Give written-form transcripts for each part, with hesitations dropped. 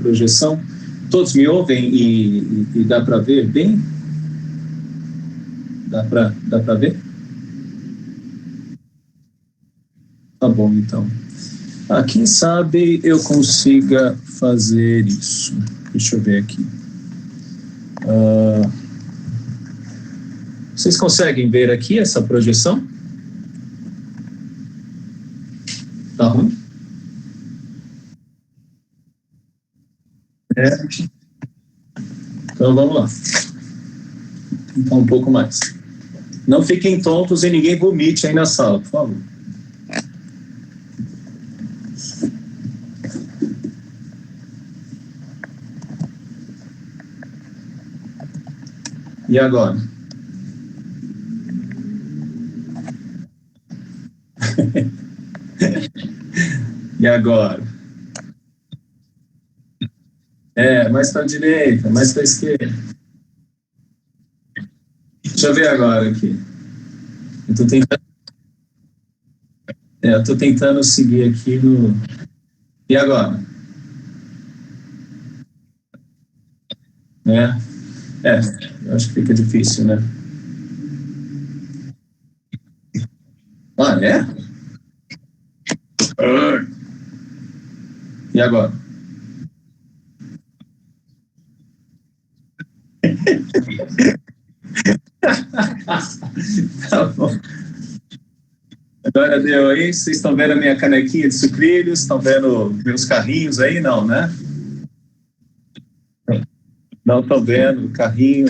projeção. Todos me ouvem e dá para ver bem? Dá para ver? Tá bom, então. Quem sabe eu consiga fazer isso. Deixa eu ver aqui. Vocês conseguem ver aqui essa projeção? Tá ruim? Então vamos lá. Então um pouco mais. Não fiquem tontos e ninguém vomite aí na sala, por favor. E agora? E agora? Mais para a direita, mais para a esquerda. Deixa eu ver agora aqui. Eu tô tentando seguir aqui no... E agora? Eu acho que fica difícil, né? É? E agora? Tá bom. Agora deu aí, vocês estão vendo a minha canequinha de sucrilhos, estão vendo meus carrinhos aí? Não, né? Não estão vendo o carrinho.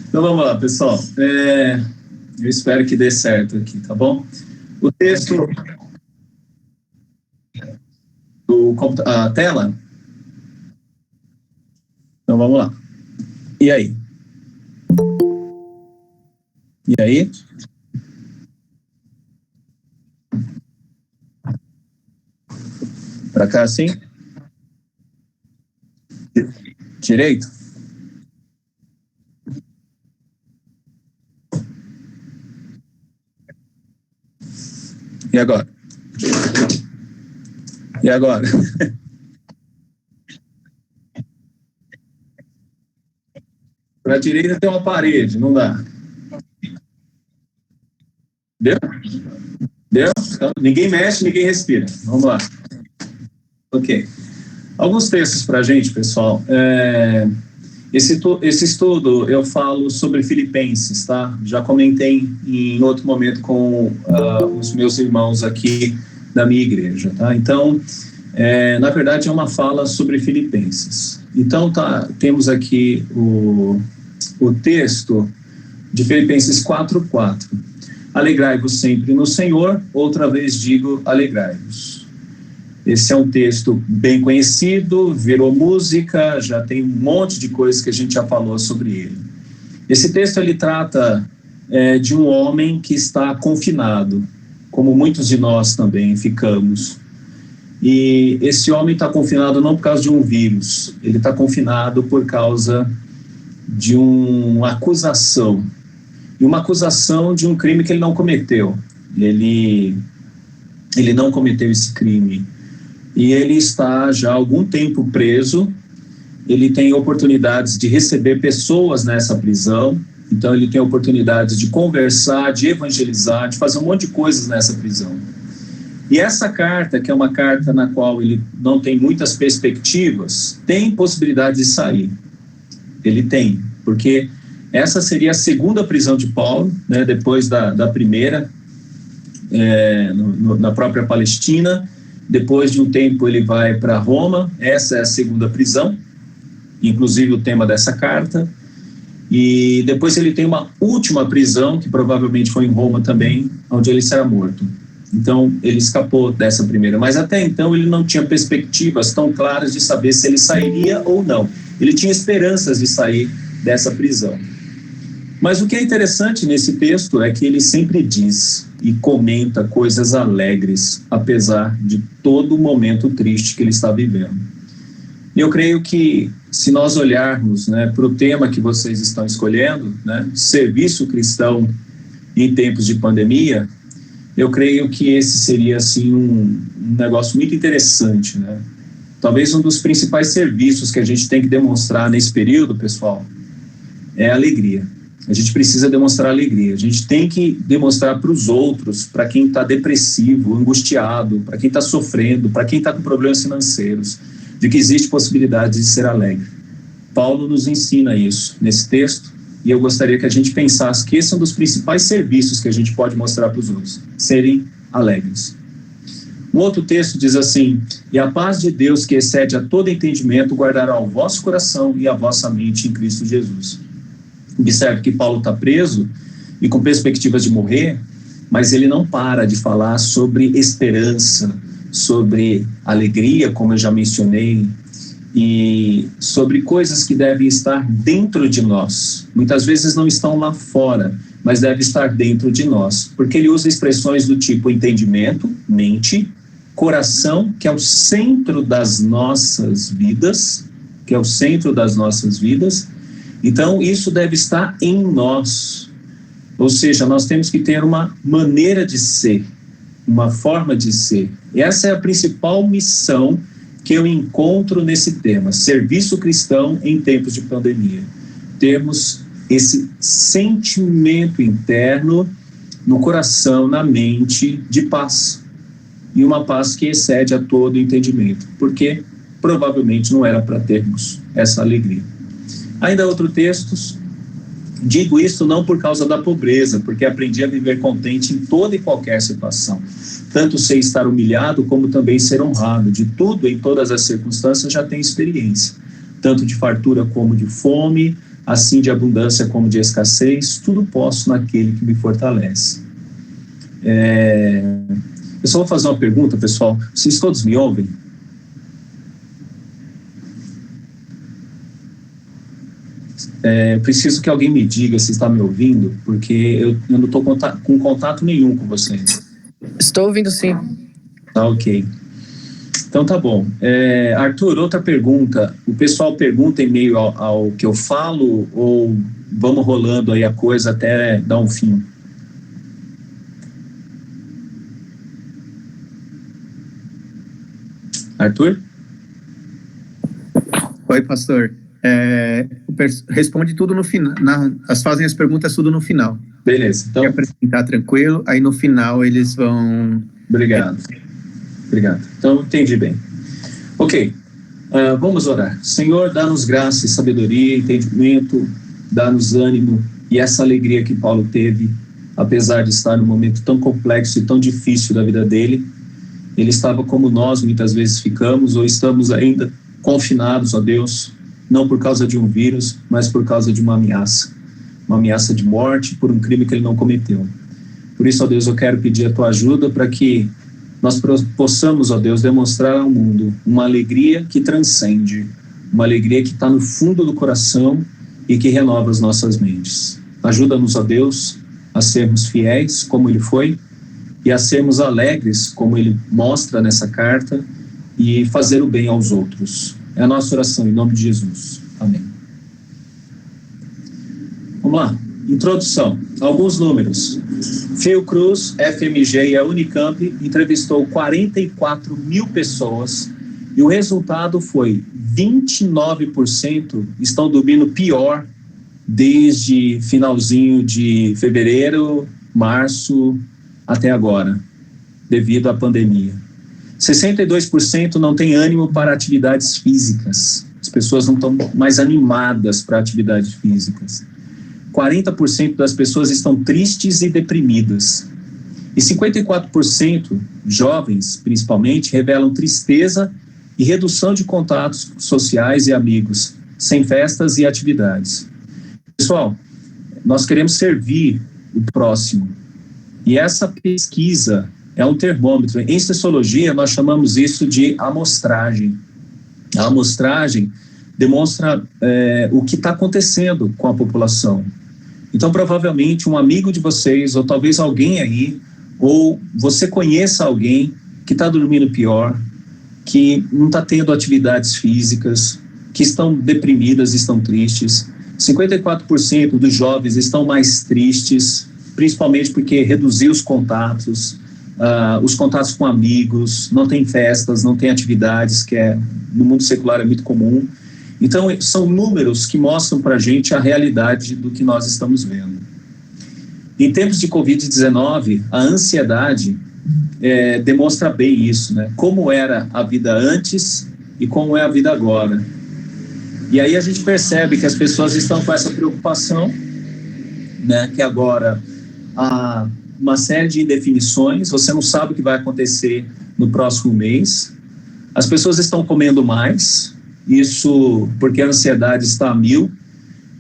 Então vamos lá, pessoal. Eu espero que dê certo aqui, tá bom? O texto a tela? Então vamos lá. E aí? E aí? Para cá assim? Direito? E agora? E agora? Para a direita tem uma parede, não dá. Deu? Deu? Então, ninguém mexe, ninguém respira. Vamos lá. Ok. Alguns textos para a gente, pessoal. Esse estudo eu falo sobre Filipenses, tá? Já comentei em outro momento com os meus irmãos aqui da minha igreja, tá? Então, na verdade, é uma fala sobre Filipenses. Então, temos aqui o texto de Filipenses 4:4. Alegrai-vos sempre no Senhor, outra vez digo, alegrai-vos. Esse é um texto bem conhecido, virou música, já tem um monte de coisas que a gente já falou sobre ele. Esse texto, ele trata de um homem que está confinado, como muitos de nós também ficamos. E esse homem está confinado não por causa de um vírus, ele está confinado por causa de uma acusação. E uma acusação de um crime que ele não cometeu. Ele não cometeu esse crime. E ele está já há algum tempo preso. Ele tem oportunidades de receber pessoas nessa prisão. Então ele tem oportunidades de conversar, de evangelizar, de fazer um monte de coisas nessa prisão. E essa carta, que é uma carta na qual ele não tem muitas perspectivas, tem possibilidade de sair. Ele tem, porque essa seria a segunda prisão de Paulo, né, depois da primeira, na própria Palestina. Depois de um tempo ele vai para Roma, essa é a segunda prisão, inclusive o tema dessa carta. E depois ele tem uma última prisão, que provavelmente foi em Roma também, onde ele será morto. Então ele escapou dessa primeira, mas até então ele não tinha perspectivas tão claras de saber se ele sairia ou não. Ele tinha esperanças de sair dessa prisão. Mas o que é interessante nesse texto é que ele sempre diz e comenta coisas alegres, apesar de todo o momento triste que ele está vivendo. E eu creio que, se nós olharmos, né, para o tema que vocês estão escolhendo, né, serviço cristão em tempos de pandemia, eu creio que esse seria assim, um negócio muito interessante, né? talvez um dos principais serviços que a gente tem que demonstrar nesse período, pessoal, é a alegria. A gente precisa demonstrar alegria. A gente tem que demonstrar para os outros, para quem está depressivo, angustiado, para quem está sofrendo, para quem está com problemas financeiros, de que existe possibilidade de ser alegre. Paulo nos ensina isso nesse texto, e eu gostaria que a gente pensasse que esse é um dos principais serviços que a gente pode mostrar para os outros, serem alegres. Um outro texto diz assim: e a paz de Deus, que excede a todo entendimento, guardará o vosso coração e a vossa mente em Cristo Jesus. Observe que Paulo está preso e com perspectivas de morrer, mas ele não para de falar sobre esperança, sobre alegria, como eu já mencionei, e sobre coisas que devem estar dentro de nós. Muitas vezes não estão lá fora, mas devem estar dentro de nós, porque ele usa expressões do tipo entendimento, mente, coração, que é o centro das nossas vidas, Então, isso deve estar em nós. Ou seja, nós temos que ter uma maneira de ser, uma forma de ser. E essa é a principal missão que eu encontro nesse tema, serviço cristão em tempos de pandemia. Termos esse sentimento interno no coração, na mente, de paz. E uma paz que excede a todo entendimento, porque provavelmente não era para termos essa alegria. Ainda outros textos, digo isto não por causa da pobreza, porque aprendi a viver contente em toda e qualquer situação. Tanto sei estar humilhado, como também ser honrado. De tudo, em todas as circunstâncias, já tenho experiência. Tanto de fartura como de fome, assim de abundância como de escassez, tudo posso naquele que me fortalece. Eu só vou fazer uma pergunta, pessoal. Vocês todos me ouvem? Preciso que alguém me diga se está me ouvindo, porque eu não estou com contato nenhum com vocês. Estou ouvindo, sim. Tá, ok. Então tá bom. Arthur, outra pergunta. O pessoal pergunta em meio ao que eu falo, ou vamos rolando aí a coisa até dar um fim? Arthur? Oi, pastor. Responde tudo no final. Fazem as perguntas tudo no final. Beleza. Então, quer apresentar tranquilo, aí no final eles vão... Obrigado. Então, entendi bem. Ok. Vamos orar. Senhor, dá-nos graça e sabedoria, entendimento, dá-nos ânimo e essa alegria que Paulo teve, apesar de estar num momento tão complexo e tão difícil da vida dele. Ele estava como nós muitas vezes ficamos, ou estamos ainda confinados, ó Deus, não por causa de um vírus, mas por causa de uma ameaça de morte por um crime que ele não cometeu. Por isso, ó Deus, eu quero pedir a tua ajuda para que nós possamos, ó Deus, demonstrar ao mundo uma alegria que transcende, uma alegria que está no fundo do coração e que renova as nossas mentes. Ajuda-nos, ó Deus, a sermos fiéis, como ele foi, e a sermos alegres, como ele mostra nessa carta, e fazer o bem aos outros. É a nossa oração, em nome de Jesus. Amém. Vamos lá. Introdução. Alguns números. Fiocruz, FMG e a Unicamp entrevistou 44 mil pessoas e o resultado foi 29% estão dormindo pior desde finalzinho de fevereiro, março, até agora, devido à pandemia. 62% não tem ânimo para atividades físicas. As pessoas não estão mais animadas para atividades físicas. 40% das pessoas estão tristes e deprimidas. E 54%, jovens principalmente, revelam tristeza e redução de contatos sociais e amigos, sem festas e atividades. Pessoal, nós queremos servir o próximo. E essa pesquisa é um termômetro. Em sociologia, nós chamamos isso de amostragem. A amostragem demonstra o que está acontecendo com a população. Então, provavelmente, um amigo de vocês, ou talvez alguém aí, ou você conheça alguém que está dormindo pior, que não está tendo atividades físicas, que estão deprimidas, estão tristes. 54% dos jovens estão mais tristes, principalmente porque reduziu os contatos, os contatos com amigos, não tem festas, não tem atividades, que no mundo secular é muito comum. Então, são números que mostram para a gente a realidade do que nós estamos vendo. Em tempos de Covid-19, a ansiedade demonstra bem isso, né? Como era a vida antes e como é a vida agora. E aí a gente percebe que as pessoas estão com essa preocupação, né? Que agora há uma série de indefinições, você não sabe o que vai acontecer no próximo mês. As pessoas estão comendo mais, isso porque a ansiedade está a 1000,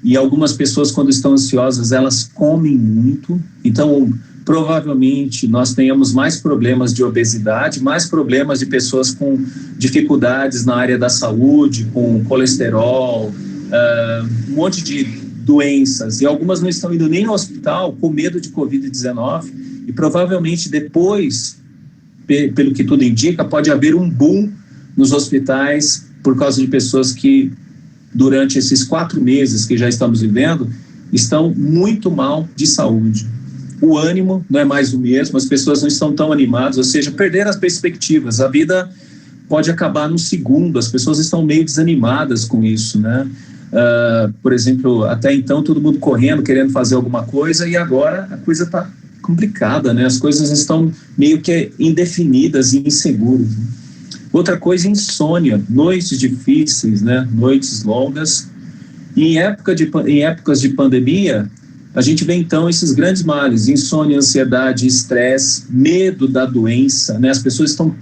e algumas pessoas, quando estão ansiosas, elas comem muito. Então, provavelmente, nós tenhamos mais problemas de obesidade, mais problemas de pessoas com dificuldades na área da saúde, com colesterol, um monte de doenças. E algumas não estão indo nem ao hospital com medo de Covid-19. E provavelmente depois, pelo que tudo indica, pode haver um boom nos hospitais por causa de pessoas que, durante esses 4 meses que já estamos vivendo, estão muito mal de saúde. O ânimo não é mais o mesmo, as pessoas não estão tão animadas, ou seja, perderam as perspectivas. A vida pode acabar num segundo, as pessoas estão meio desanimadas com isso, né? Por exemplo, até então todo mundo correndo, querendo fazer alguma coisa, e agora a coisa está complicada, né? As coisas estão meio que indefinidas e inseguras, né? Outra coisa, insônia, noites difíceis, né? Noites longas. E em épocas de pandemia, a gente vê então esses grandes males: insônia, ansiedade, estresse, medo da doença, né? As pessoas estão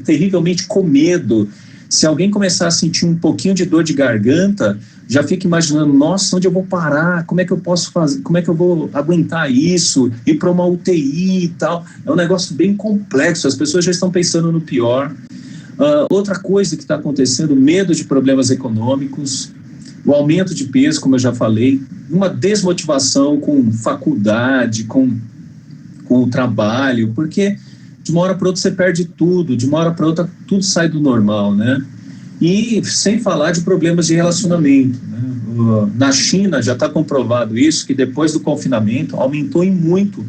terrivelmente com medo. Se alguém começar a sentir um pouquinho de dor de garganta, já fica imaginando: nossa, onde eu vou parar? Como é que eu posso fazer? Como é que eu vou aguentar isso? Ir para uma UTI e tal. É um negócio bem complexo, as pessoas já estão pensando no pior. Outra coisa que está acontecendo: medo de problemas econômicos, o aumento de peso, como eu já falei, uma desmotivação com faculdade, com o trabalho, porque de uma hora para outra você perde tudo, de uma hora para outra tudo sai do normal, né? E sem falar de problemas de relacionamento, né? Na China já está comprovado isso, que depois do confinamento aumentou em muito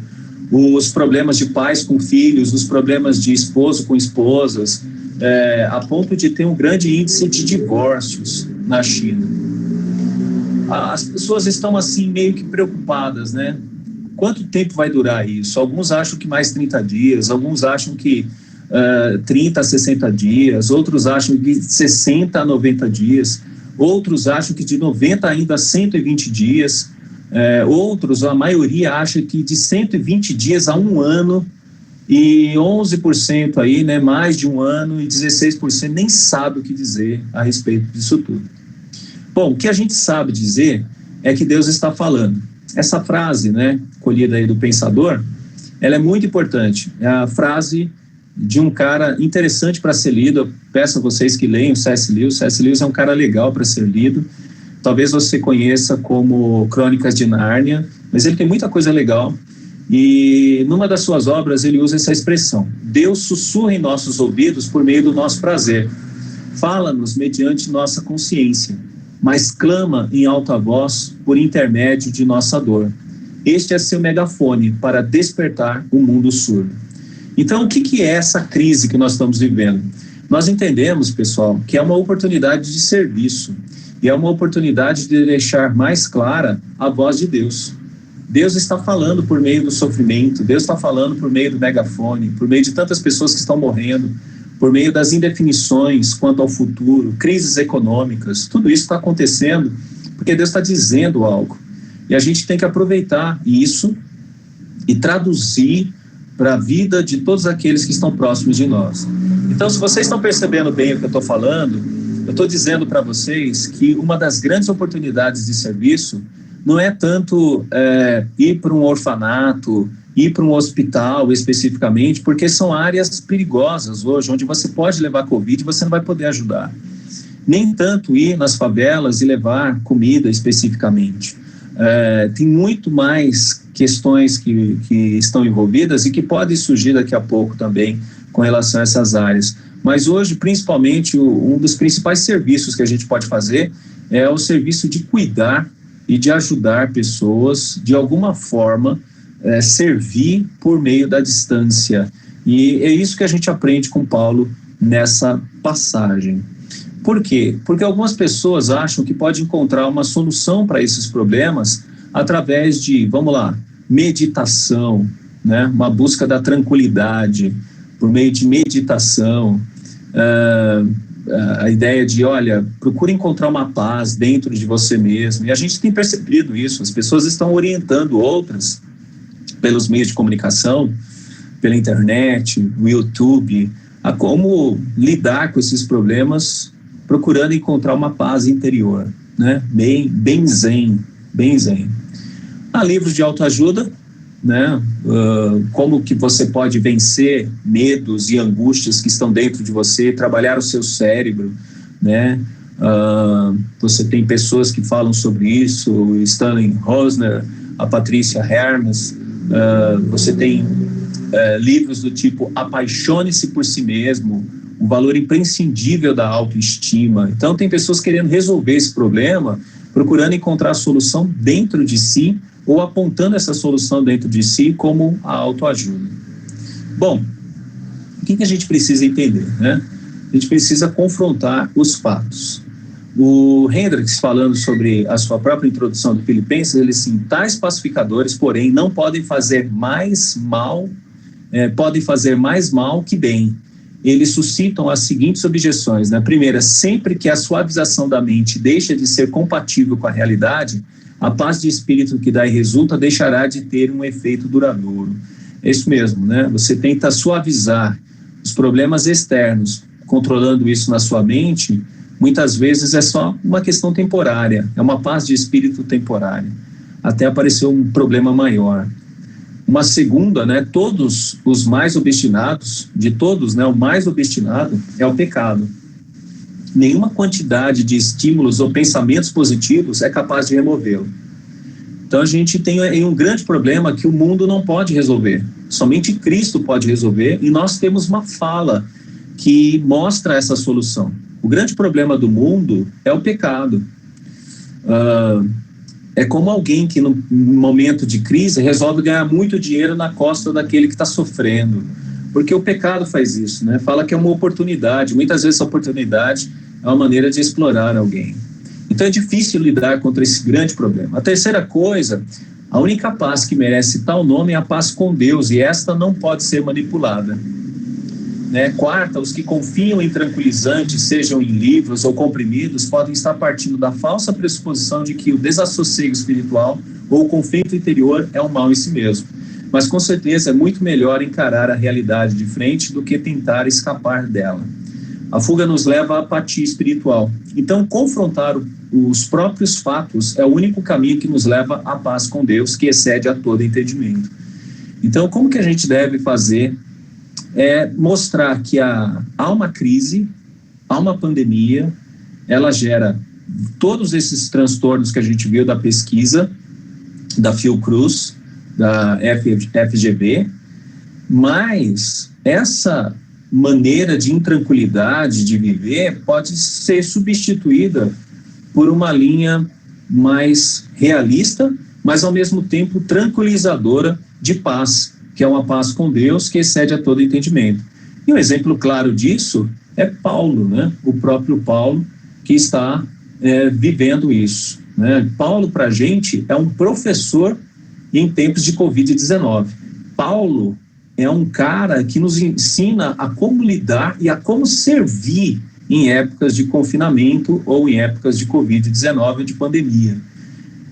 os problemas de pais com filhos, os problemas de esposo com esposas, a ponto de ter um grande índice de divórcios na China. As pessoas estão assim meio que preocupadas, né? Quanto tempo vai durar isso? Alguns acham que mais 30 dias, alguns acham que 30 a 60 dias, outros acham que 60 a 90 dias, outros acham que de 90 ainda a 120 dias, outros, a maioria, acha que de 120 dias a 1 ano, e 11% aí, né, mais de 1 ano, e 16% nem sabe o que dizer a respeito disso tudo. Bom, o que a gente sabe dizer é que Deus está falando. Essa frase, né, colhida aí do Pensador, ela é muito importante. É a frase de um cara interessante para ser lido. Eu peço a vocês que leiam o C.S. Lewis. C.S. Lewis é um cara legal para ser lido. Talvez você conheça como Crônicas de Nárnia, mas ele tem muita coisa legal. E numa das suas obras ele usa essa expressão: Deus sussurra em nossos ouvidos por meio do nosso prazer, fala-nos mediante nossa consciência, mas clama em alta voz por intermédio de nossa dor. Este é seu megafone para despertar o mundo surdo. Então, o que é essa crise que nós estamos vivendo? Nós entendemos, pessoal, que é uma oportunidade de serviço, e é uma oportunidade de deixar mais clara a voz de Deus. Deus está falando por meio do sofrimento, Deus está falando por meio do megafone, por meio de tantas pessoas que estão morrendo, por meio das indefinições quanto ao futuro, crises econômicas. Tudo isso está acontecendo porque Deus está dizendo algo. E a gente tem que aproveitar isso e traduzir para a vida de todos aqueles que estão próximos de nós. Então, se vocês estão percebendo bem o que eu estou falando, eu estou dizendo para vocês que uma das grandes oportunidades de serviço não é tanto ir para um orfanato, ir para um hospital especificamente, porque são áreas perigosas hoje, onde você pode levar Covid e você não vai poder ajudar. Nem tanto ir nas favelas e levar comida especificamente. Tem muito mais questões que estão envolvidas e que podem surgir daqui a pouco também com relação a essas áreas. Mas hoje, principalmente, um dos principais serviços que a gente pode fazer é o serviço de cuidar e de ajudar pessoas, de alguma forma, servir por meio da distância. E é isso que a gente aprende com Paulo nessa passagem. Por quê? Porque algumas pessoas acham que pode encontrar uma solução para esses problemas através de, vamos lá, meditação, né? Uma busca da tranquilidade, por meio de meditação, a ideia de, olha, procure encontrar uma paz dentro de você mesmo. E a gente tem percebido isso, as pessoas estão orientando outras pelos meios de comunicação, pela internet, o YouTube, a como lidar com esses problemas, procurando encontrar uma paz interior, né? Bem zen. Há livros de autoajuda, né? Como que você pode vencer medos e angústias que estão dentro de você, trabalhar o seu cérebro, né? Você tem pessoas que falam sobre isso, o Stanley Rosner, a Patrícia Hermes, você tem livros do tipo Apaixone-se por si mesmo, o valor imprescindível da autoestima. Então tem pessoas querendo resolver esse problema, procurando encontrar a solução dentro de si, ou apontando essa solução dentro de si como a autoajuda. Bom, o que a gente precisa entender, né? A gente precisa confrontar os fatos. O Hendricks, falando sobre a sua própria introdução do Filipenses, ele assim, tais pacificadores, porém, não podem fazer mais mal que bem. Eles suscitam as seguintes objeções, né? Primeira, sempre que a suavização da mente deixa de ser compatível com a realidade, a paz de espírito que daí resulta deixará de ter um efeito duradouro. É isso mesmo, né? Você tenta suavizar os problemas externos, controlando isso na sua mente, muitas vezes é só uma questão temporária, é uma paz de espírito temporária, até aparecer um problema maior. Uma segunda, né? Todos os mais obstinados, de todos, né? O mais obstinado é o pecado. Nenhuma quantidade de estímulos ou pensamentos positivos é capaz de removê-lo. Então a gente tem um grande problema que o mundo não pode resolver. Somente Cristo pode resolver, e nós temos uma fala que mostra essa solução. O grande problema do mundo é o pecado. É como alguém que no momento de crise resolve ganhar muito dinheiro na costa daquele que está sofrendo. Porque o pecado faz isso, né? Fala que é uma oportunidade. Muitas vezes essa oportunidade é uma maneira de explorar alguém. Então é difícil lidar contra esse grande problema. A terceira coisa, a única paz que merece tal nome é a paz com Deus, e esta não pode ser manipulada. Né? Quarta, os que confiam em tranquilizantes, sejam em livros ou comprimidos, podem estar partindo da falsa pressuposição de que o desassossego espiritual ou o conflito interior é um mal em si mesmo. Mas com certeza é muito melhor encarar a realidade de frente do que tentar escapar dela. A fuga nos leva à apatia espiritual. Então, confrontar os próprios fatos é o único caminho que nos leva à paz com Deus, que excede a todo entendimento. Então, como que a gente deve fazer? É mostrar que há uma crise, há uma pandemia, ela gera todos esses transtornos que a gente viu da pesquisa, da Fiocruz, da FGV, mas essa maneira de intranquilidade de viver pode ser substituída por uma linha mais realista, mas ao mesmo tempo tranquilizadora de paz, que é uma paz com Deus que excede a todo entendimento. E um exemplo claro disso é Paulo, né? O próprio Paulo que está vivendo isso, né? Paulo, para a gente, é um professor em tempos de Covid-19. Paulo é um cara que nos ensina a como lidar e a como servir em épocas de confinamento ou em épocas de Covid-19 ou de pandemia.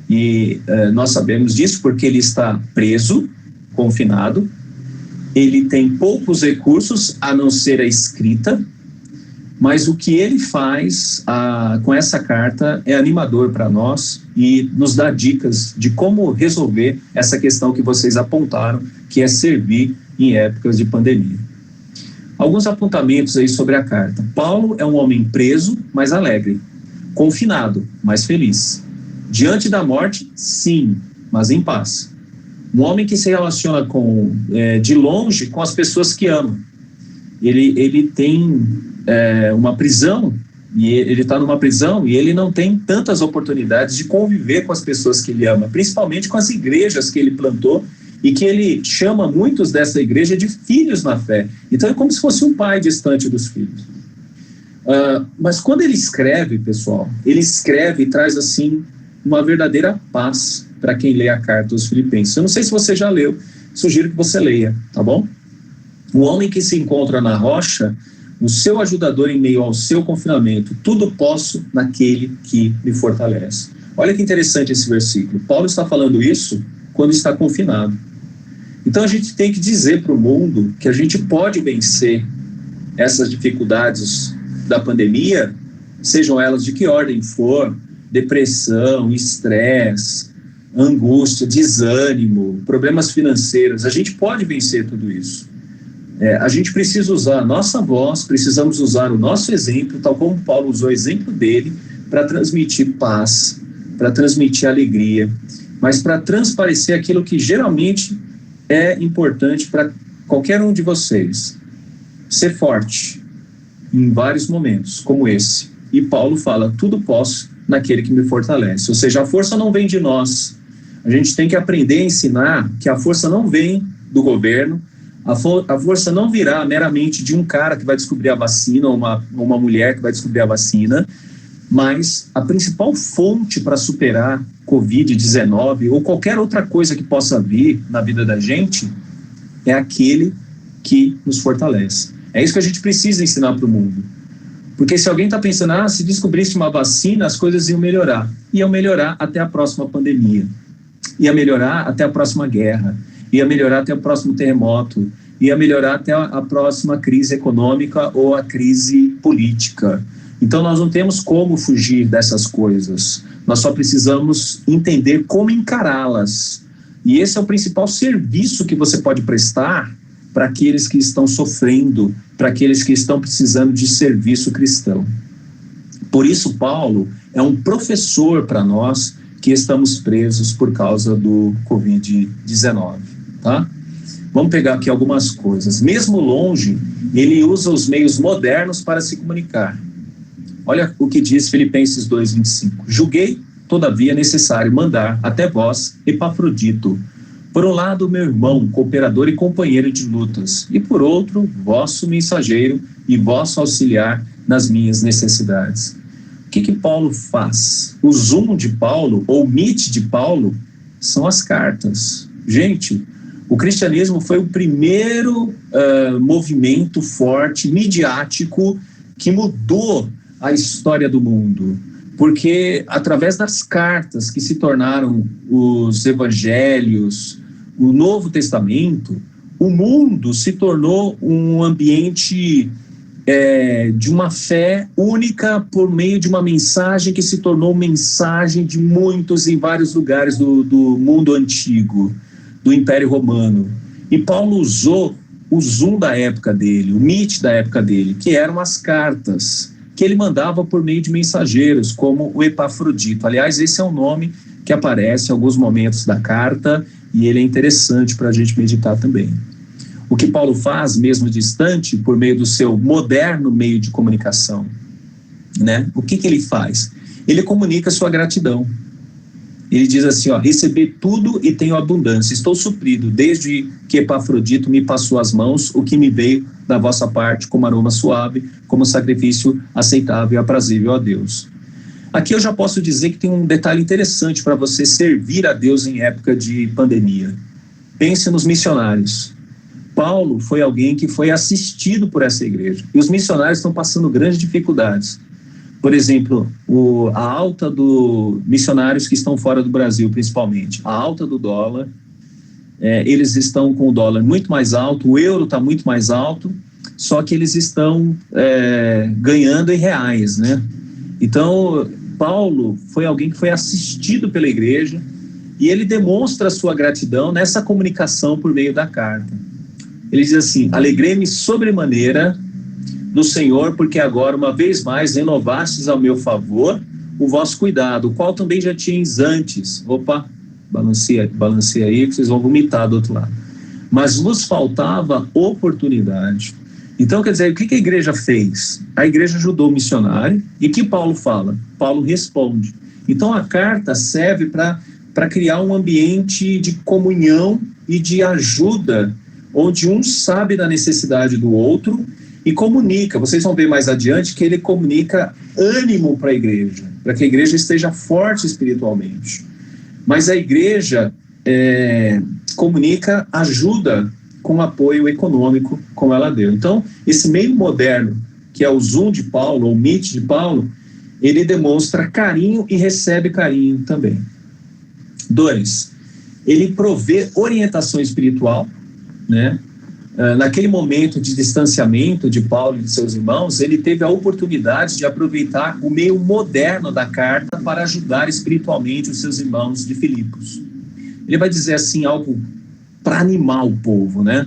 E nós sabemos disso porque ele está preso, confinado, ele tem poucos recursos a não ser a escrita, mas o que ele faz com essa carta é animador para nós e nos dá dicas de como resolver essa questão que vocês apontaram, que é servir em épocas de pandemia. Alguns apontamentos aí sobre a carta. Paulo é um homem preso, mas alegre. Confinado, mas feliz. Diante da morte, sim, mas em paz. Um homem que se relaciona de longe com as pessoas que ama. Ele tem uma prisão, e ele está numa prisão, e ele não tem tantas oportunidades de conviver com as pessoas que ele ama, principalmente com as igrejas que ele plantou e que ele chama muitos dessa igreja de filhos na fé. Então é como se fosse um pai distante dos filhos. Mas quando ele escreve, pessoal, ele escreve e traz assim uma verdadeira paz para quem lê a carta aos Filipenses. Eu não sei se você já leu, sugiro que você leia, tá bom? O homem que se encontra na rocha, o seu ajudador em meio ao seu confinamento, tudo posso naquele que me fortalece. Olha que interessante esse versículo. Paulo está falando isso quando está confinado. Então a gente tem que dizer para o mundo que a gente pode vencer essas dificuldades da pandemia, sejam elas de que ordem for, depressão, estresse, angústia, desânimo, problemas financeiros. A gente pode vencer tudo isso. A gente precisa usar a nossa voz, precisamos usar o nosso exemplo, tal como Paulo usou o exemplo dele, para transmitir paz, para transmitir alegria, mas para transparecer aquilo que geralmente é importante para qualquer um de vocês. Ser forte em vários momentos, como esse. E Paulo fala, tudo posso naquele que me fortalece. Ou seja, a força não vem de nós. A gente tem que aprender a ensinar que a força não vem do governo, a força não virá meramente de um cara que vai descobrir a vacina, ou uma mulher que vai descobrir a vacina, mas a principal fonte para superar Covid-19 ou qualquer outra coisa que possa vir na vida da gente é aquele que nos fortalece. É isso que a gente precisa ensinar para o mundo. Porque se alguém está pensando, se descobrisse uma vacina, as coisas iam melhorar. Iam melhorar até a próxima pandemia. Ia melhorar até a próxima guerra. Ia melhorar até o próximo terremoto. Ia melhorar até a próxima crise econômica ou a crise política. Então nós não temos como fugir dessas coisas. Nós só precisamos entender como encará-las. E esse é o principal serviço que você pode prestar para aqueles que estão sofrendo, para aqueles que estão precisando de serviço cristão. Por isso, Paulo é um professor para nós que estamos presos por causa do Covid-19, tá? Vamos pegar aqui algumas coisas. Mesmo longe, ele usa os meios modernos para se comunicar. Olha o que diz Filipenses 2:25. Julguei, todavia, necessário mandar até vós, Epafrodito, por um lado, meu irmão, cooperador e companheiro de lutas, e por outro, vosso mensageiro e vosso auxiliar nas minhas necessidades. O que Paulo faz? O Zoom de Paulo, ou Meet de Paulo, são as cartas. Gente, o cristianismo foi o primeiro movimento forte, midiático, que mudou a história do mundo. Porque através das cartas que se tornaram os evangelhos, o Novo Testamento, o mundo se tornou um ambiente de uma fé única por meio de uma mensagem que se tornou mensagem de muitos em vários lugares do mundo antigo, do Império Romano. E Paulo usou o Zoom da época dele, o Meet da época dele, que eram as cartas que ele mandava por meio de mensageiros, como o Epafrodito. Aliás, esse é um nome que aparece em alguns momentos da carta e ele é interessante para a gente meditar também. O que Paulo faz, mesmo distante, por meio do seu moderno meio de comunicação, né? O que ele faz? Ele comunica sua gratidão. Ele diz assim, recebi tudo e tenho abundância, estou suprido, desde que Epafrodito me passou as mãos, o que me veio da vossa parte como aroma suave, como sacrifício aceitável e aprazível a Deus. Aqui eu já posso dizer que tem um detalhe interessante para você servir a Deus em época de pandemia. Pense nos missionários. Paulo foi alguém que foi assistido por essa igreja, e os missionários estão passando grandes dificuldades. Por exemplo, a alta dos missionários que estão fora do Brasil, principalmente, a alta do dólar, eles estão com o dólar muito mais alto, o euro está muito mais alto, só que eles estão ganhando em reais, né? Então, Paulo foi alguém que foi assistido pela igreja e ele demonstra a sua gratidão nessa comunicação por meio da carta. Ele diz assim, alegrei-me sobremaneira do Senhor, porque agora, uma vez mais, renovastes ao meu favor o vosso cuidado, o qual também já tinhas antes. Opa, balancei aí, que vocês vão vomitar do outro lado. Mas vos faltava oportunidade. Então, quer dizer, o que a igreja fez? A igreja ajudou o missionário, e o que Paulo fala? Paulo responde. Então, a carta serve para criar um ambiente de comunhão e de ajuda, onde um sabe da necessidade do outro e comunica. Vocês vão ver mais adiante que ele comunica ânimo para a igreja, para que a igreja esteja forte espiritualmente. Mas a igreja comunica ajuda com apoio econômico, como ela deu. Então, esse meio moderno, que é o Zoom de Paulo, ou Meet de Paulo, ele demonstra carinho e recebe carinho também. 2, ele provê orientação espiritual, né? Naquele momento de distanciamento de Paulo e de seus irmãos, ele teve a oportunidade de aproveitar o meio moderno da carta para ajudar espiritualmente os seus irmãos de Filipos. Ele vai dizer assim algo para animar o povo, né?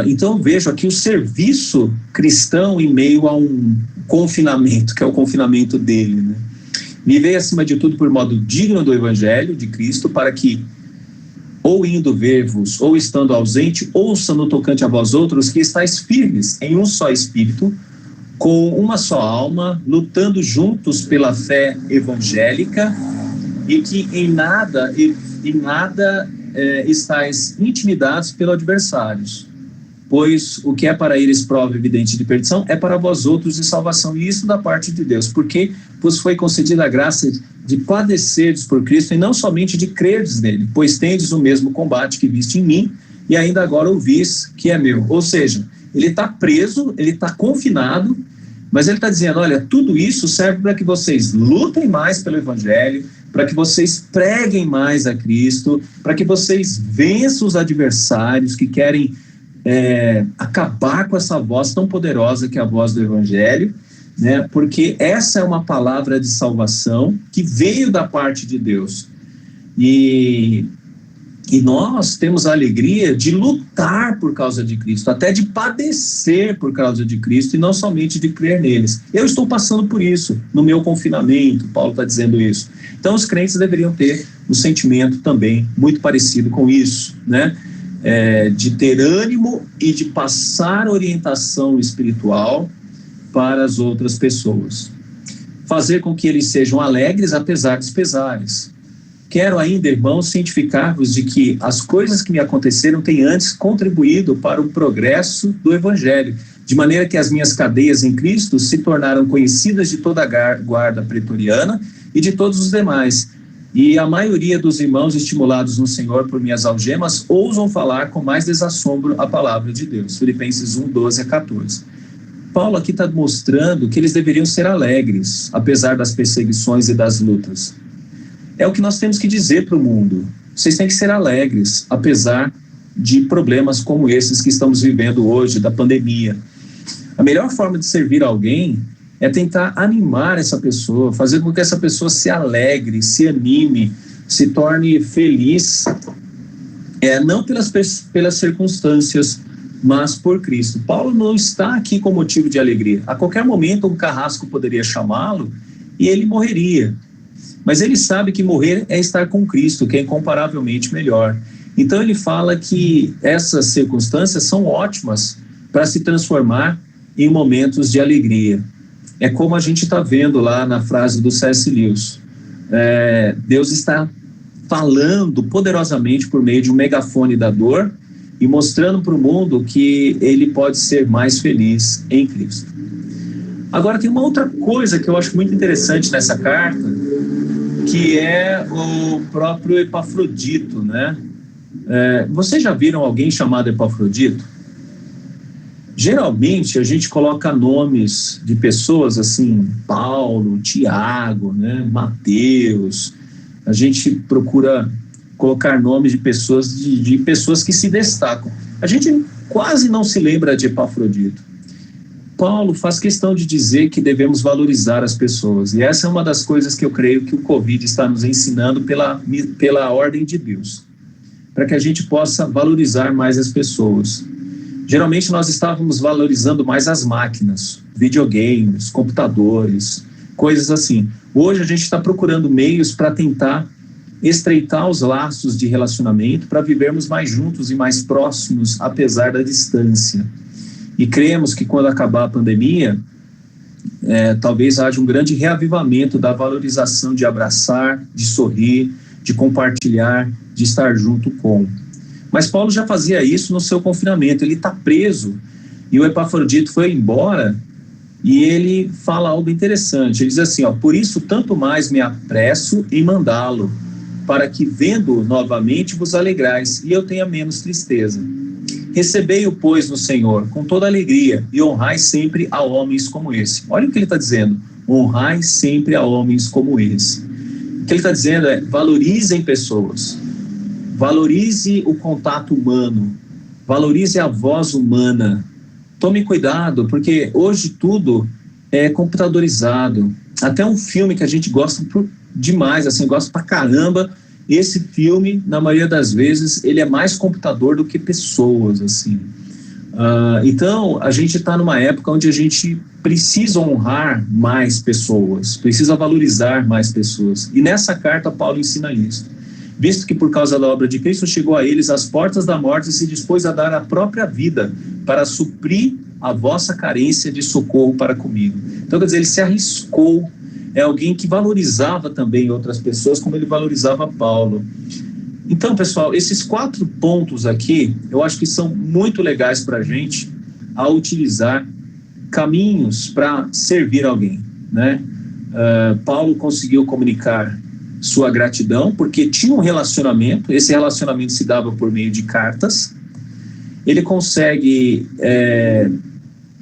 Então vejo aqui o serviço cristão em meio a um confinamento, que é o confinamento dele, né? Vivei acima de tudo por modo digno do Evangelho de Cristo, para que, ou indo ver-vos, ou estando ausente, ouça no tocante a vós outros que estáis firmes em um só espírito, com uma só alma, lutando juntos pela fé evangélica, e que em nada estáis intimidados pelos adversários, pois o que é para eles prova evidente de perdição é para vós outros de salvação, e isso da parte de Deus, porque vos foi concedida a graça de padecerdes por Cristo e não somente de crerdes nele, pois tendes o mesmo combate que viste em mim e ainda agora ouvis que é meu. Ou seja, ele está preso, ele está confinado, mas ele está dizendo, olha, tudo isso serve para que vocês lutem mais pelo Evangelho, para que vocês preguem mais a Cristo, para que vocês vençam os adversários que querem acabar com essa voz tão poderosa que é a voz do Evangelho, né? Porque essa é uma palavra de salvação que veio da parte de Deus. E nós temos a alegria de lutar por causa de Cristo, até de padecer por causa de Cristo e não somente de crer neles. Eu estou passando por isso no meu confinamento, Paulo está dizendo isso. Então os crentes deveriam ter um sentimento também muito parecido com isso, né? De ter ânimo e de passar orientação espiritual para as outras pessoas. Fazer com que eles sejam alegres apesar dos pesares. Quero ainda, irmãos, cientificar-vos de que as coisas que me aconteceram têm antes contribuído para o progresso do Evangelho, de maneira que as minhas cadeias em Cristo se tornaram conhecidas de toda a guarda pretoriana e de todos os demais. E a maioria dos irmãos, estimulados no Senhor por minhas algemas, ousam falar com mais desassombro a palavra de Deus. Filipenses 1, 12 a 14. Paulo aqui está mostrando que eles deveriam ser alegres, apesar das perseguições e das lutas. É o que nós temos que dizer para o mundo. Vocês têm que ser alegres, apesar de problemas como esses que estamos vivendo hoje, da pandemia. A melhor forma de servir alguém é tentar animar essa pessoa, fazer com que essa pessoa se alegre, se anime, se torne feliz, não pelas circunstâncias, mas por Cristo. Paulo não está aqui com motivo de alegria. A qualquer momento um carrasco poderia chamá-lo e ele morreria. Mas ele sabe que morrer é estar com Cristo, que é incomparavelmente melhor. Então ele fala que essas circunstâncias são ótimas para se transformar em momentos de alegria. É como a gente está vendo lá na frase do C.S. Lewis. Deus está falando poderosamente por meio de um megafone da dor e mostrando para o mundo que ele pode ser mais feliz em Cristo. Agora tem uma outra coisa que eu acho muito interessante nessa carta, que é o próprio Epafrodito, né? Vocês já viram alguém chamado Epafrodito? Geralmente a gente coloca nomes de pessoas assim, Paulo, Tiago, né? Mateus. A gente procura colocar nomes de pessoas que se destacam. A gente quase não se lembra de Epafrodito. Paulo faz questão de dizer que devemos valorizar as pessoas, e essa é uma das coisas que eu creio que o Covid está nos ensinando pela ordem de Deus, para que a gente possa valorizar mais as pessoas. Geralmente nós estávamos valorizando mais as máquinas, videogames, computadores, coisas assim. Hoje a gente está procurando meios para tentar estreitar os laços de relacionamento, para vivermos mais juntos e mais próximos, apesar da distância. E cremos que quando acabar a pandemia, talvez haja um grande reavivamento da valorização de abraçar, de sorrir, de compartilhar, de estar junto com. Mas Paulo já fazia isso no seu confinamento, ele está preso, e o Epafrodito foi embora, e ele fala algo interessante, ele diz assim, por isso tanto mais me apresso em mandá-lo, para que vendo-o novamente vos alegrais, e eu tenha menos tristeza. Recebei-o, pois, no Senhor, com toda alegria, e honrai sempre a homens como esse. Olha o que ele está dizendo, honrai sempre a homens como esse. O que ele está dizendo é, valorizem pessoas, valorize o contato humano, valorize a voz humana. Tome cuidado, porque hoje tudo é computadorizado. Até um filme que a gente gosta demais, assim, gosta pra caramba, esse filme, na maioria das vezes, ele é mais computador do que pessoas, assim. Então, a gente está numa época onde a gente precisa honrar mais pessoas, precisa valorizar mais pessoas. E nessa carta, Paulo ensina isso. Visto que por causa da obra de Cristo chegou a eles às portas da morte e se dispôs a dar a própria vida para suprir a vossa carência de socorro para comigo. Então, quer dizer, ele se arriscou, é alguém que valorizava também outras pessoas como ele valorizava Paulo. Então, pessoal, esses 4 pontos aqui, eu acho que são muito legais para a gente ao utilizar caminhos para servir alguém, né? Paulo conseguiu comunicar sua gratidão, porque tinha um relacionamento, esse relacionamento se dava por meio de cartas, ele consegue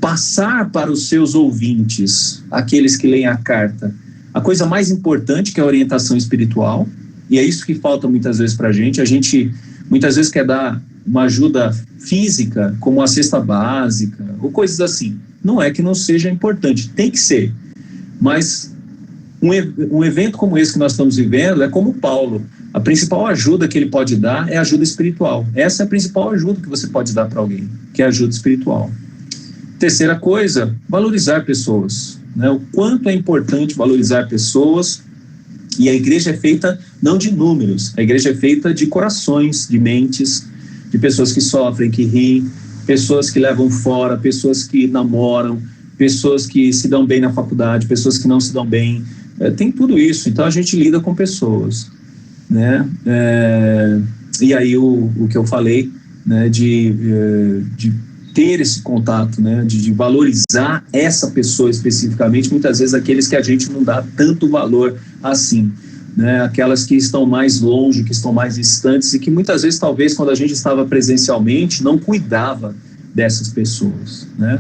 passar para os seus ouvintes, aqueles que leem a carta, a coisa mais importante, que é a orientação espiritual, e é isso que falta muitas vezes para a gente muitas vezes quer dar uma ajuda física, como a cesta básica, ou coisas assim. Não é que não seja importante, tem que ser, mas um evento como esse que nós estamos vivendo é como Paulo, a principal ajuda que ele pode dar é ajuda espiritual. Essa é a principal ajuda que você pode dar para alguém, que é ajuda espiritual. Terceira coisa, valorizar pessoas, né? O quanto é importante valorizar pessoas, e a igreja é feita não de números, a igreja é feita de corações, de mentes, de pessoas que sofrem, que riem, pessoas que levam fora, pessoas que namoram, pessoas que se dão bem na faculdade, pessoas que não se dão bem, tem tudo isso. Então a gente lida com pessoas, né? E aí o que eu falei, né, de ter esse contato, né, de valorizar essa pessoa especificamente, muitas vezes aqueles que a gente não dá tanto valor assim, né, aquelas que estão mais longe, que estão mais distantes e que muitas vezes, talvez, quando a gente estava presencialmente, não cuidava dessas pessoas, né?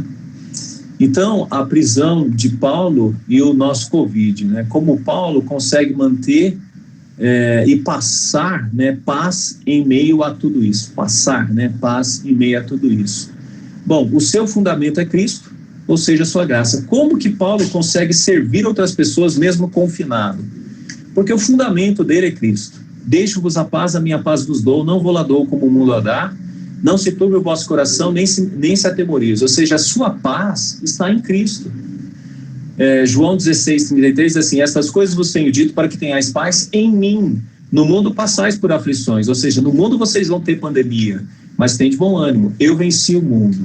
Então, a prisão de Paulo e o nosso Covid, né, como Paulo consegue manter e passar, né, paz em meio a tudo isso, passar, né, paz em meio a tudo isso. Bom, o seu fundamento é Cristo, ou seja, a sua graça. Como que Paulo consegue servir outras pessoas mesmo confinado? Porque o fundamento dele é Cristo. Deixo-vos a paz, a minha paz vos dou, não vou lá dou como o mundo a dá, não se turbe o vosso coração, nem se atemorize. Ou seja, a sua paz está em Cristo. João 16:33 diz assim, estas coisas vos tenho dito para que tenhais paz em mim. No mundo passais por aflições, ou seja, no mundo vocês vão ter pandemia, mas tem de bom ânimo, eu venci o mundo.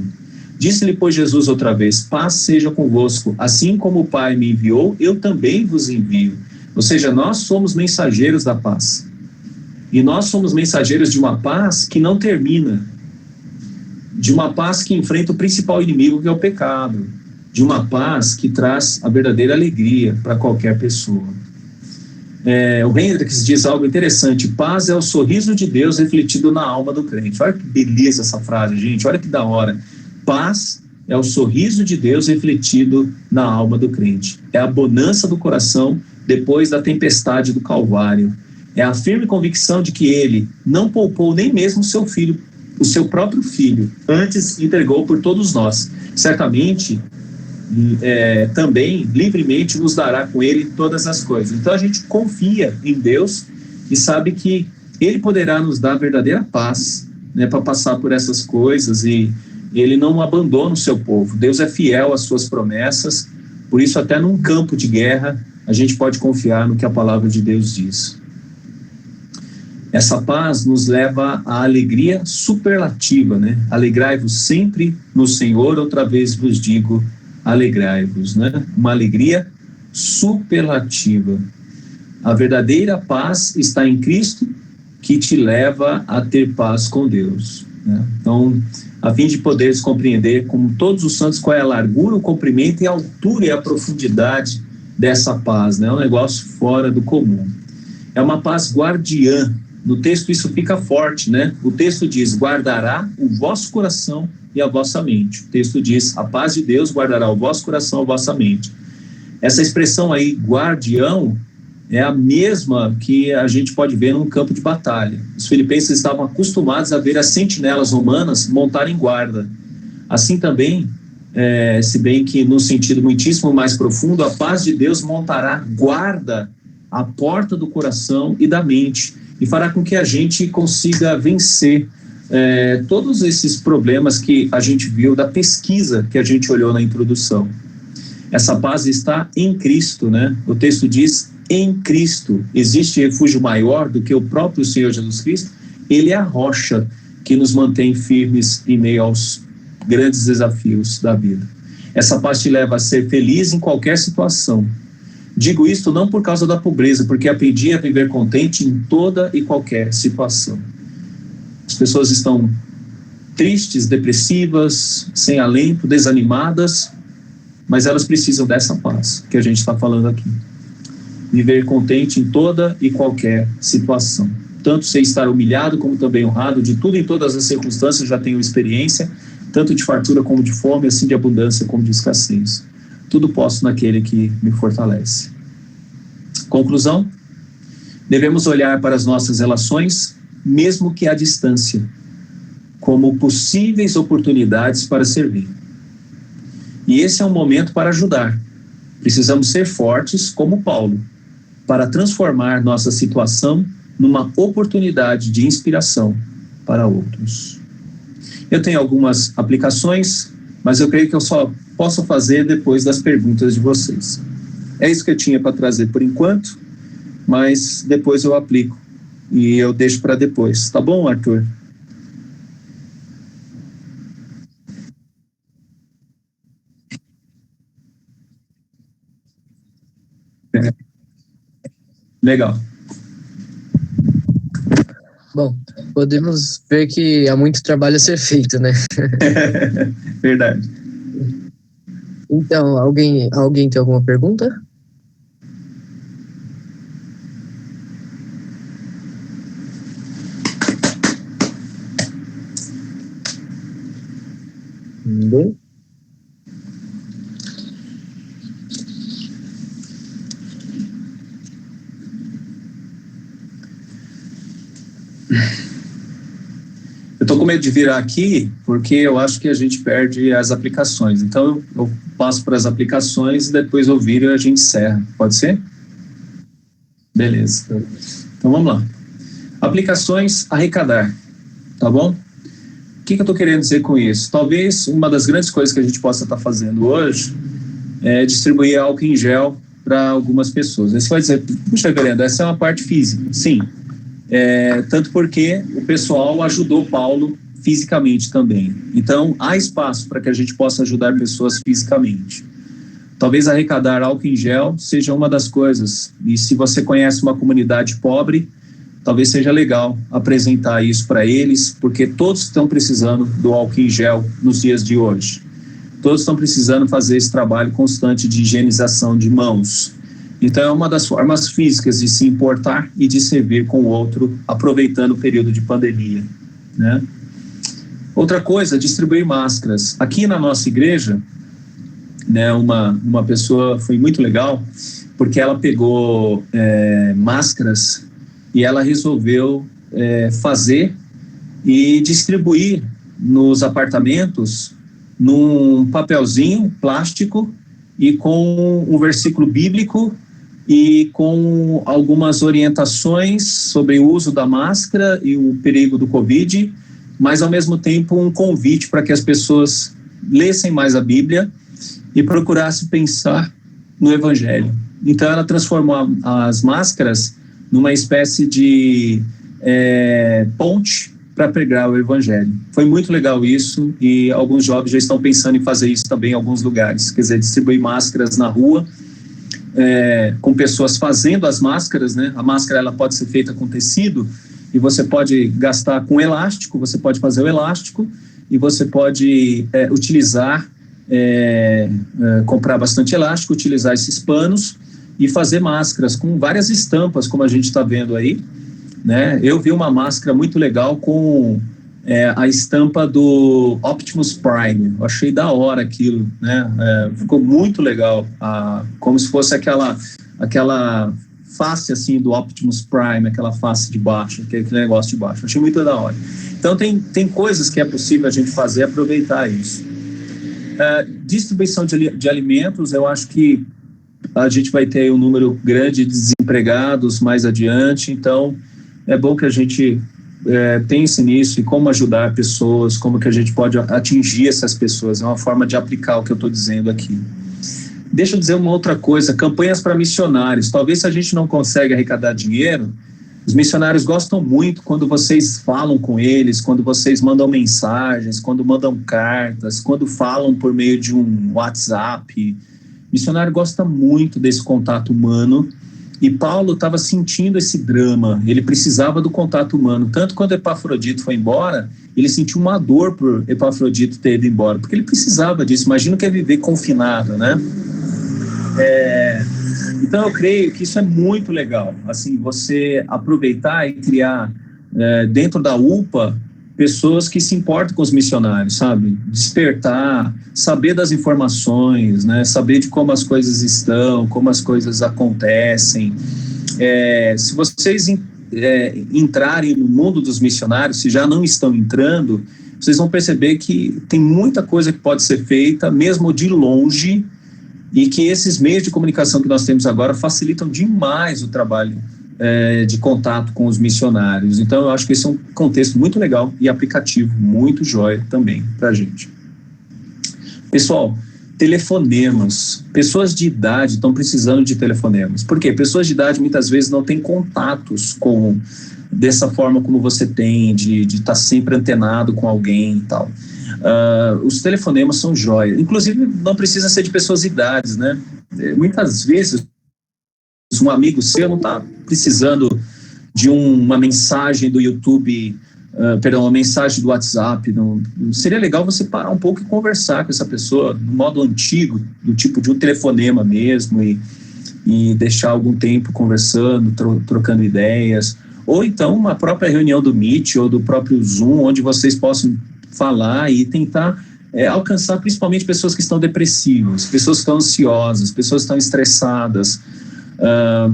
Disse-lhe, pois, Jesus outra vez, paz seja convosco, assim como o Pai me enviou, eu também vos envio. Ou seja, nós somos mensageiros da paz. E nós somos mensageiros de uma paz que não termina, de uma paz que enfrenta o principal inimigo, que é o pecado, de uma paz que traz a verdadeira alegria para qualquer pessoa. O Hendricks diz algo interessante, paz é o sorriso de Deus refletido na alma do crente. Olha que beleza essa frase, gente, olha que da hora. Paz é o sorriso de Deus refletido na alma do crente. É a bonança do coração depois da tempestade do Calvário. É a firme convicção de que ele não poupou nem mesmo o seu filho, o seu próprio filho, antes entregou por todos nós. Certamente, também livremente nos dará com ele todas as coisas. Então a gente confia em Deus e sabe que ele poderá nos dar verdadeira paz, né, para passar por essas coisas, e ele não abandona o seu povo. Deus é fiel às suas promessas, por isso até num campo de guerra a gente pode confiar no que a palavra de Deus diz. Essa paz nos leva à alegria superlativa, né? Alegrai-vos sempre no Senhor, outra vez vos digo, alegrai-vos, né? Uma alegria superlativa. A verdadeira paz está em Cristo que te leva a ter paz com Deus, né? Então, a fim de poderes compreender, como todos os santos, qual é a largura, o comprimento e a altura e a profundidade dessa paz, né? É um negócio fora do comum. É uma paz guardiã. No texto isso fica forte, né? O texto diz, guardará o vosso coração e a vossa mente. O texto diz, a paz de Deus guardará o vosso coração e a vossa mente. Essa expressão aí, guardião, é a mesma que a gente pode ver num campo de batalha. Os filipenses estavam acostumados a ver as sentinelas romanas montarem guarda. Assim também, se bem que no sentido muitíssimo mais profundo, a paz de Deus montará guarda à porta do coração e da mente e fará com que a gente consiga vencer todos esses problemas que a gente viu da pesquisa que a gente olhou na introdução. Essa paz está em Cristo, né? O texto diz, em Cristo. Existe refúgio maior do que o próprio Senhor Jesus Cristo? Ele é a rocha que nos mantém firmes em meio aos grandes desafios da vida. Essa paz te leva a ser feliz em qualquer situação. Digo isto não por causa da pobreza, porque aprendi a viver contente em toda e qualquer situação. As pessoas estão tristes, depressivas, sem alento, desanimadas, mas elas precisam dessa paz que a gente está falando aqui. Viver contente em toda e qualquer situação. Tanto sem estar humilhado como também honrado, de tudo em todas as circunstâncias já tenho experiência, tanto de fartura como de fome, assim de abundância como de escassez. Tudo posso naquele que me fortalece. Conclusão? Devemos olhar para as nossas relações, mesmo que à distância, como possíveis oportunidades para servir. E esse é um momento para ajudar. Precisamos ser fortes, como Paulo, para transformar nossa situação numa oportunidade de inspiração para outros. Eu tenho algumas aplicações, mas eu creio que eu só posso fazer depois das perguntas de vocês. É isso que eu tinha para trazer por enquanto, mas depois eu aplico e eu deixo para depois. Tá bom, Arthur? Legal. Bom, podemos ver que há muito trabalho a ser feito, né? Verdade. Então, alguém tem alguma pergunta? Ninguém? Eu estou com medo de virar aqui, porque eu acho que a gente perde as aplicações. Então, eu passo para as aplicações e depois eu viro e a gente encerra. Pode ser? Beleza. Então, vamos lá. Aplicações, arrecadar. Tá bom? O que eu estou querendo dizer com isso? Talvez uma das grandes coisas que a gente possa estar fazendo hoje é distribuir álcool em gel para algumas pessoas. Aí você vai dizer, puxa, reverendo, essa é uma parte física. Sim. Tanto porque o pessoal ajudou Paulo fisicamente também. Então, há espaço para que a gente possa ajudar pessoas fisicamente. Talvez arrecadar álcool em gel seja uma das coisas. E se você conhece uma comunidade pobre, talvez seja legal apresentar isso para eles, porque todos estão precisando do álcool em gel nos dias de hoje. Todos estão precisando fazer esse trabalho constante de higienização de mãos. Então, é uma das formas físicas de se importar e de servir com o outro, aproveitando o período de pandemia, né? Outra coisa, distribuir máscaras. Aqui na nossa igreja, né, uma pessoa foi muito legal, porque ela pegou máscaras e ela resolveu fazer e distribuir nos apartamentos num papelzinho plástico e com um versículo bíblico e com algumas orientações sobre o uso da máscara e o perigo do Covid, mas ao mesmo tempo um convite para que as pessoas lessem mais a Bíblia e procurassem pensar no Evangelho. Então ela transformou as máscaras numa espécie de ponte para pregar o Evangelho. Foi muito legal isso e alguns jovens já estão pensando em fazer isso também em alguns lugares, quer dizer, distribuir máscaras na rua, com pessoas fazendo as máscaras, né? A máscara ela pode ser feita com tecido e você pode gastar com elástico, você pode fazer o elástico e você pode comprar bastante elástico, utilizar esses panos e fazer máscaras com várias estampas, como a gente está vendo aí, né? Eu vi uma máscara muito legal com a estampa do Optimus Prime. Eu achei da hora aquilo, né? Ficou muito legal, como se fosse aquela face assim do Optimus Prime, aquela face de baixo, aquele negócio de baixo. Eu achei muito da hora. Então tem coisas que é possível a gente fazer, aproveitar isso. Distribuição de alimentos, eu acho que a gente vai ter um número grande de desempregados mais adiante, então é bom que a gente pense nisso e como ajudar pessoas, como que a gente pode atingir essas pessoas, é uma forma de aplicar o que eu estou dizendo aqui. Deixa eu dizer uma outra coisa, campanhas para missionários. Talvez se a gente não consegue arrecadar dinheiro, os missionários gostam muito quando vocês falam com eles, quando vocês mandam mensagens, quando mandam cartas, quando falam por meio de um WhatsApp. O missionário gosta muito desse contato humano, e Paulo estava sentindo esse drama, ele precisava do contato humano. Tanto quando Epafrodito foi embora, ele sentiu uma dor por Epafrodito ter ido embora, porque ele precisava disso. Imagina o que é viver confinado, né? Então eu creio que isso é muito legal, assim, você aproveitar e criar dentro da UPA pessoas que se importam com os missionários, sabe? Despertar, saber das informações, né? Saber de como as coisas estão, como as coisas acontecem. Se vocês entrarem no mundo dos missionários, se já não estão entrando, vocês vão perceber que tem muita coisa que pode ser feita, mesmo de longe, e que esses meios de comunicação que nós temos agora facilitam demais o trabalho de contato com os missionários. Então, eu acho que esse é um contexto muito legal e aplicativo, muito jóia também para a gente. Pessoal, telefonemas. Pessoas de idade estão precisando de telefonemas. Por quê? Pessoas de idade muitas vezes não têm contatos dessa forma como você tem, de estar sempre antenado com alguém e tal. Os telefonemas são jóia. Inclusive, não precisa ser de pessoas de idades, né? Muitas vezes, um amigo seu não está precisando de uma mensagem do YouTube, uma mensagem do WhatsApp. Seria legal você parar um pouco e conversar com essa pessoa no modo antigo, do tipo de um telefonema mesmo, e deixar algum tempo conversando, trocando ideias. Ou então uma própria reunião do Meet ou do próprio Zoom, onde vocês possam falar e tentar alcançar principalmente pessoas que estão depressivas, pessoas que estão ansiosas, pessoas que estão estressadas.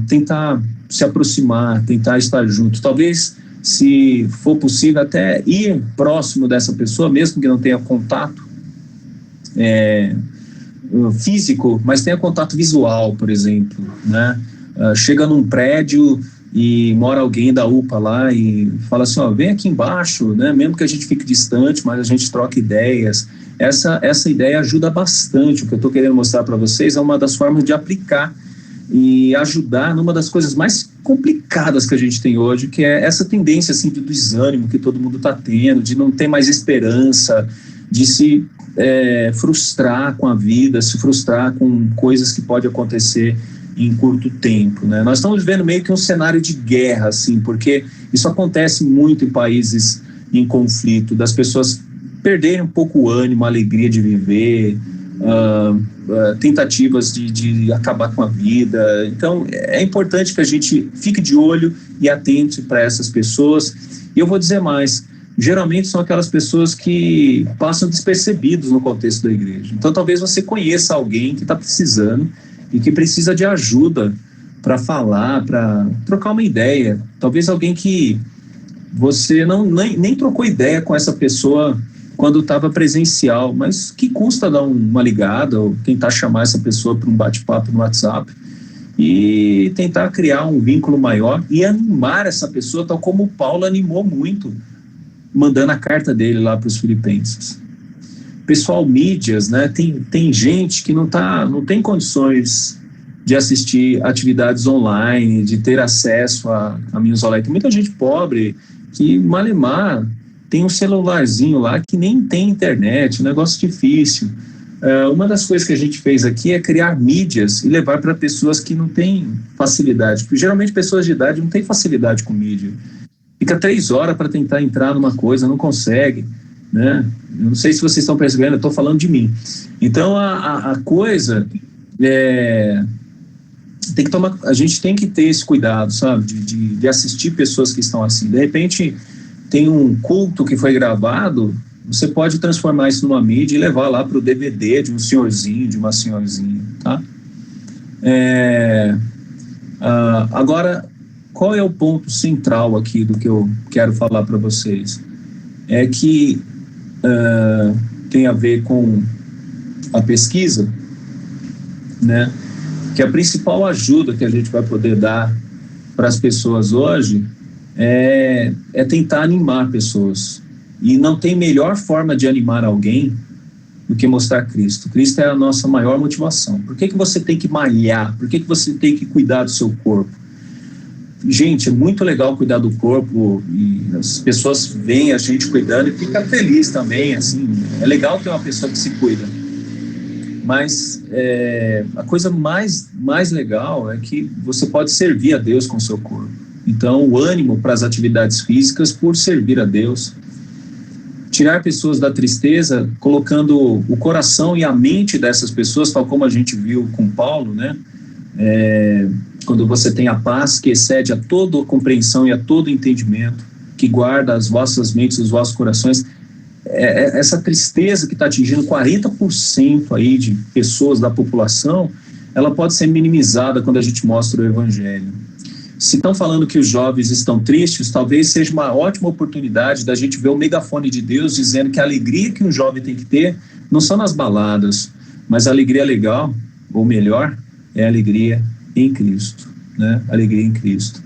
Tentar se aproximar, tentar estar junto. Talvez, se for possível, até ir próximo dessa pessoa, mesmo que não tenha contato físico, mas tenha contato visual, por exemplo, né? Chega num prédio e mora alguém da UPA lá e fala assim, vem aqui embaixo, né? Mesmo que a gente fique distante, mas a gente troca ideias. Essa ideia ajuda bastante. O que eu estou querendo mostrar para vocês é uma das formas de aplicar e ajudar numa das coisas mais complicadas que a gente tem hoje, que é essa tendência assim, do desânimo que todo mundo está tendo, de não ter mais esperança, de se frustrar com a vida, se frustrar com coisas que podem acontecer em curto tempo, né? Nós estamos vivendo meio que um cenário de guerra, assim, porque isso acontece muito em países em conflito, das pessoas perderem um pouco o ânimo, a alegria de viver, tentativas de acabar com a vida. Então é importante que a gente fique de olho e atente para essas pessoas. E eu vou dizer mais, geralmente são aquelas pessoas que passam despercebidos no contexto da igreja. Então talvez você conheça alguém que está precisando e que precisa de ajuda para falar, para trocar uma ideia. Talvez alguém que você nem trocou ideia com essa pessoa quando estava presencial, mas que custa dar uma ligada ou tentar chamar essa pessoa para um bate-papo no WhatsApp e tentar criar um vínculo maior e animar essa pessoa, tal como o Paulo animou muito, mandando a carta dele lá para os filipenses. Pessoal, mídias, né? Tem gente que não tem condições de assistir atividades online, de ter acesso a caminhos online. Tem muita gente pobre que, malemar, tem um celularzinho lá que nem tem internet, um negócio difícil. Uma das coisas que a gente fez aqui é criar mídias e levar para pessoas que não têm facilidade, porque geralmente pessoas de idade não têm facilidade com mídia. E fica 3 horas para tentar entrar numa coisa, não consegue, né? Eu não sei se vocês estão percebendo, eu estou falando de mim. Então, a coisa tem que tomar, a gente tem que ter esse cuidado, sabe, de assistir pessoas que estão assim. De repente, tem um culto que foi gravado, você pode transformar isso numa mídia e levar lá para o DVD de um senhorzinho, de uma senhorzinha, tá? Agora, qual é o ponto central aqui do que eu quero falar para vocês? É que tem a ver com a pesquisa, né? Que a principal ajuda que a gente vai poder dar para as pessoas hoje é tentar animar pessoas. E não tem melhor forma de animar alguém do que mostrar Cristo. Cristo é a nossa maior motivação. Por que você tem que malhar? Por que você tem que cuidar do seu corpo? Gente, é muito legal cuidar do corpo e as pessoas veem a gente cuidando e fica feliz também, assim. É legal ter uma pessoa que se cuida. Mas a coisa mais legal é que você pode servir a Deus com o seu corpo. Então, o ânimo para as atividades físicas por servir a Deus. Tirar pessoas da tristeza, colocando o coração e a mente dessas pessoas, tal como a gente viu com Paulo, né? Quando você tem a paz que excede a toda a compreensão e a todo entendimento, que guarda as vossas mentes, os vossos corações, essa tristeza que está atingindo 40% aí de pessoas da população, ela pode ser minimizada quando a gente mostra o Evangelho. Se estão falando que os jovens estão tristes, talvez seja uma ótima oportunidade da gente ver o megafone de Deus dizendo que a alegria que um jovem tem que ter não são nas baladas, mas a alegria legal, ou melhor, é a alegria em Cristo, né? Alegria em Cristo.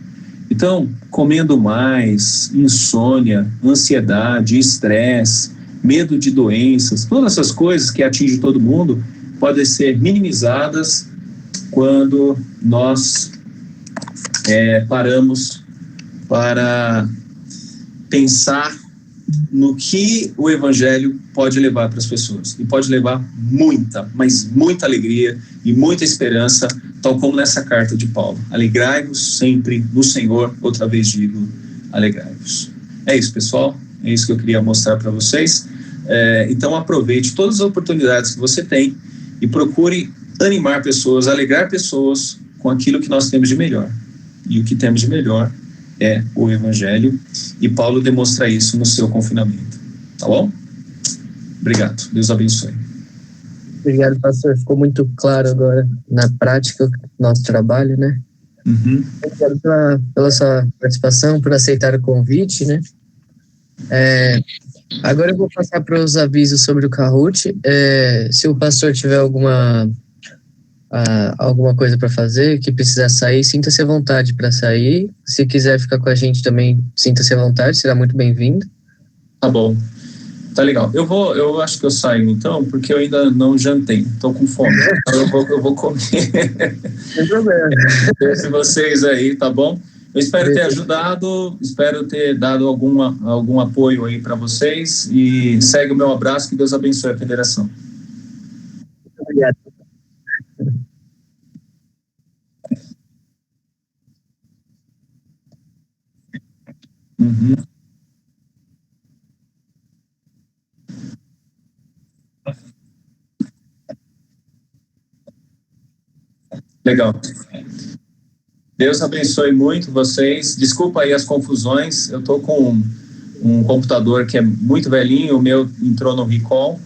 Então, comendo mais, insônia, ansiedade, estresse, medo de doenças, todas essas coisas que atingem todo mundo, podem ser minimizadas quando nós paramos para pensar no que o Evangelho pode levar para as pessoas. E pode levar muita, mas muita alegria e muita esperança, tal como nessa carta de Paulo. Alegrai-vos sempre no Senhor, outra vez digo, alegrai-vos. É isso, pessoal. É isso que eu queria mostrar para vocês. Então, aproveite todas as oportunidades que você tem e procure animar pessoas, alegrar pessoas com aquilo que nós temos de melhor. E o que temos de melhor é o Evangelho, e Paulo demonstra isso no seu confinamento. Tá bom? Obrigado. Deus abençoe. Obrigado, pastor. Ficou muito claro agora na prática do nosso trabalho, né? Uhum. Obrigado pela sua participação, por aceitar o convite, né? Agora eu vou passar para os avisos sobre o Kahoot. Se o pastor tiver alguma coisa para fazer, que precisar sair, sinta-se à vontade para sair. Se quiser ficar com a gente também, sinta-se à vontade, será muito bem-vindo. Tá bom. Tá legal. Eu acho que eu saio então, porque eu ainda não jantei. Tô com fome. Então eu vou comer. Sem problema. Esse vocês aí, tá bom? Eu espero ter ajudado, espero ter dado algum apoio aí para vocês, e segue o meu abraço, que Deus abençoe a federação. Muito obrigado. Uhum. Legal. Deus abençoe muito vocês. Desculpa aí as confusões. Eu estou com um computador que é muito velhinho, o meu entrou no recall,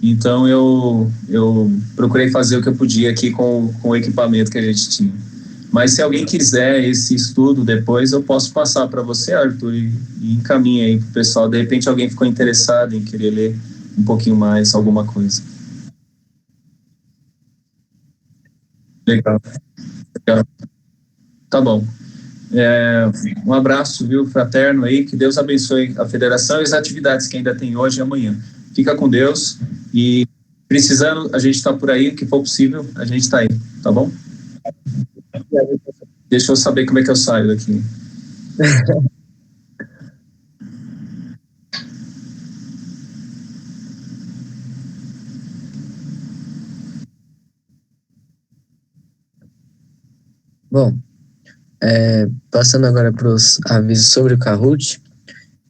então eu procurei fazer o que eu podia aqui com o equipamento que a gente tinha. Mas se alguém quiser esse estudo depois, eu posso passar para você, Arthur, e encaminha aí para o pessoal. De repente alguém ficou interessado em querer ler um pouquinho mais, alguma coisa. Legal. Legal. Tá bom. Um abraço, viu, fraterno aí, que Deus abençoe a federação e as atividades que ainda tem hoje e amanhã. Fica com Deus, e precisando, a gente está por aí, o que for possível, a gente está aí, tá bom? Deixa eu saber como é que eu saio daqui. Bom, Passando agora para os avisos sobre o Kahoot.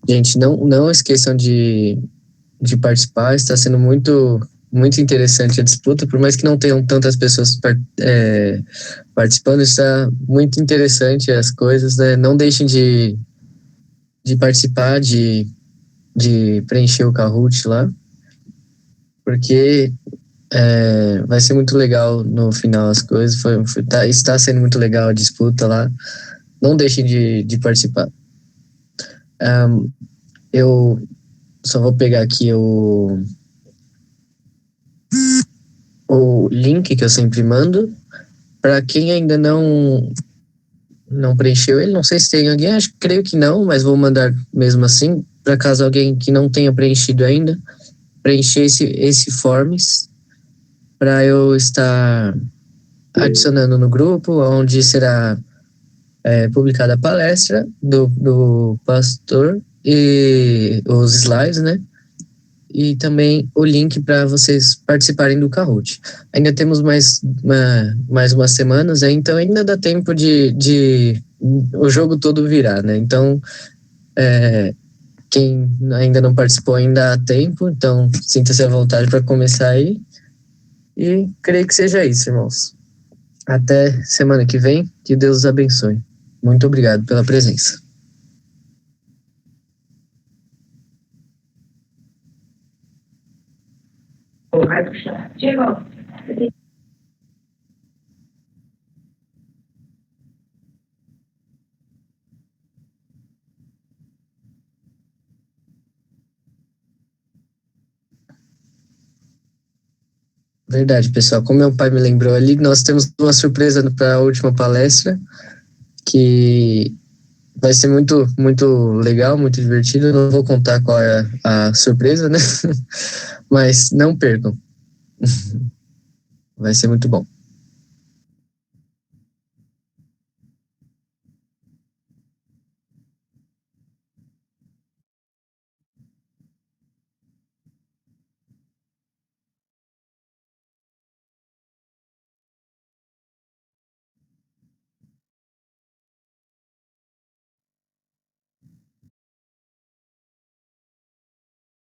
Gente, não esqueçam de participar, está sendo muito, muito interessante a disputa, por mais que não tenham tantas pessoas participando, está muito interessante as coisas, né? Não deixem de participar, de preencher o Kahoot lá, porque vai ser muito legal no final as coisas, está sendo muito legal a disputa lá, não deixem de participar. Eu só vou pegar aqui o link que eu sempre mando. Para quem ainda não preencheu ele, não sei se tem alguém, creio que não, mas vou mandar mesmo assim, para caso alguém que não tenha preenchido ainda, preencher esse forms, para eu estar adicionando no grupo, onde será publicada a palestra do pastor e os slides, né? E também o link para vocês participarem do Kahoot. Ainda temos mais umas semanas, então ainda dá tempo de o jogo todo virar, né? Então, quem ainda não participou ainda há tempo, então sinta-se à vontade para começar aí. E creio que seja isso, irmãos. Até semana que vem, que Deus os abençoe. Muito obrigado pela presença. Chegou. Verdade, pessoal. Como meu pai me lembrou ali, nós temos uma surpresa para a última palestra, que vai ser muito, muito legal, muito divertido. Eu não vou contar qual é a surpresa, né? Mas não percam. Vai ser muito bom.